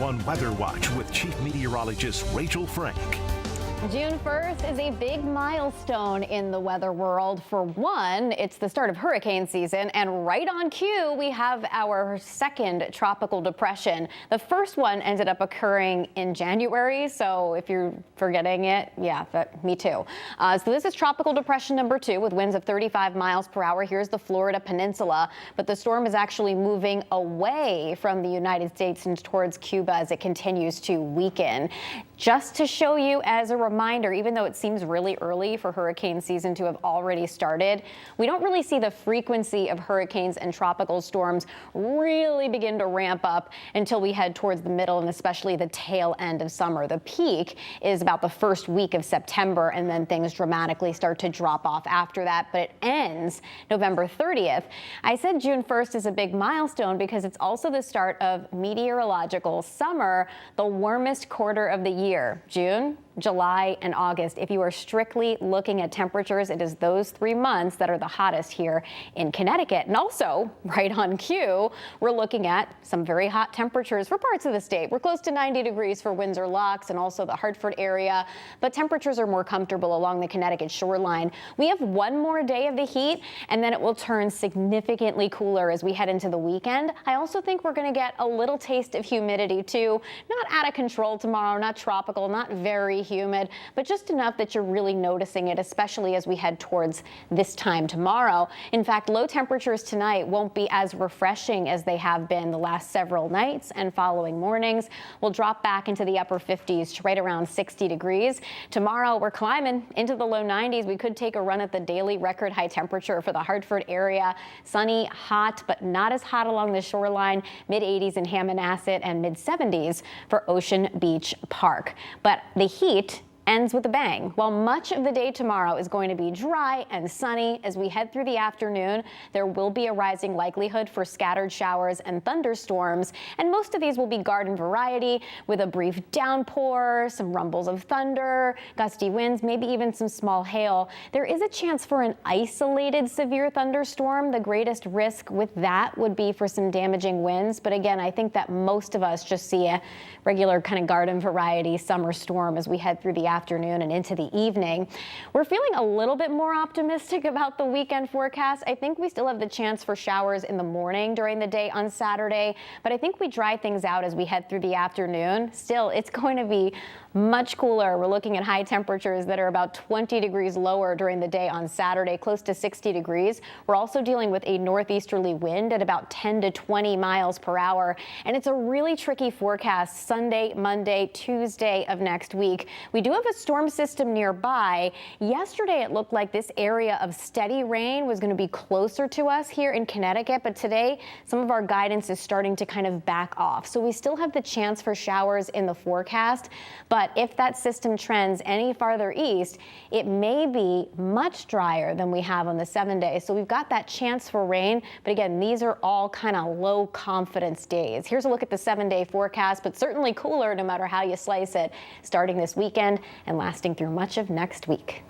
911 Weather Watch with Chief Meteorologist Rachel Frank. June 1st is a big milestone in the weather world. For one, it's the start of hurricane season, and right on cue, we have our second tropical depression. The first one ended up occurring in January, so if you're forgetting it, yeah, me too. So this is tropical depression number 2 with winds of 35 miles per hour. Here's the Florida Peninsula, but the storm is actually moving away from the United States and towards Cuba as it continues to weaken. Just to show you as a reminder, even though it seems really early for hurricane season to have already started, we don't really see the frequency of hurricanes and tropical storms really begin to ramp up until we head towards the middle and especially the tail end of summer. The peak is about the first week of September, and then things dramatically start to drop off after that, but it ends November 30th. I said June 1st is a big milestone because it's also the start of meteorological summer, the warmest quarter of the year. June, July, and August. If you are strictly looking at temperatures, it is those 3 months that are the hottest here in Connecticut. And also, right on cue, we're looking at some very hot temperatures for parts of the state. We're close to 90 degrees for Windsor Locks and also the Hartford area, but temperatures are more comfortable along the Connecticut shoreline. We have one more day of the heat, and then it will turn significantly cooler as we head into the weekend. I also think we're going to get a little taste of humidity too. Not out of control tomorrow, not tropical, not very humid, but just enough that you're really noticing it, especially as we head towards this time tomorrow. In fact, low temperatures tonight won't be as refreshing as they have been the last several nights, and following mornings will drop back into the upper 50s to right around 60 degrees. Tomorrow, we're climbing into the low 90s. We could take a run at the daily record high temperature for the Hartford area. Sunny, hot, but not as hot along the shoreline. Mid 80s in Hammonasset and mid 70s for Ocean Beach Park. But the heat ends with a bang. While much of the day tomorrow is going to be dry and sunny, as we head through the afternoon, there will be a rising likelihood for scattered showers and thunderstorms, and most of these will be garden variety with a brief downpour, some rumbles of thunder, gusty winds, maybe even some small hail. There is a chance for an isolated severe thunderstorm. The greatest risk with that would be for some damaging winds, but again, I think that most of us just see a regular kind of garden variety summer storm as we head through the afternoon and into the evening. We're feeling a little bit more optimistic about the weekend forecast. I think we still have the chance for showers in the morning during the day on Saturday, but I think we dry things out as we head through the afternoon. Still, it's going to be much cooler. We're looking at high temperatures that are about 20 degrees lower during the day on Saturday, close to 60 degrees. We're also dealing with a northeasterly wind at about 10 to 20 miles per hour, and it's a really tricky forecast Sunday, Monday, Tuesday of next week. We do have a storm system nearby. Yesterday, it looked like this area of steady rain was going to be closer to us here in Connecticut, but today, some of our guidance is starting to kind of back off. So we still have the chance for showers in the forecast, but if that system trends any farther east, it may be much drier than we have on the 7-day. So we've got that chance for rain, but again, these are all kind of low confidence days. Here's a look at the 7-day forecast, but certainly cooler no matter how you slice it, starting this weekend and lasting through much of next week.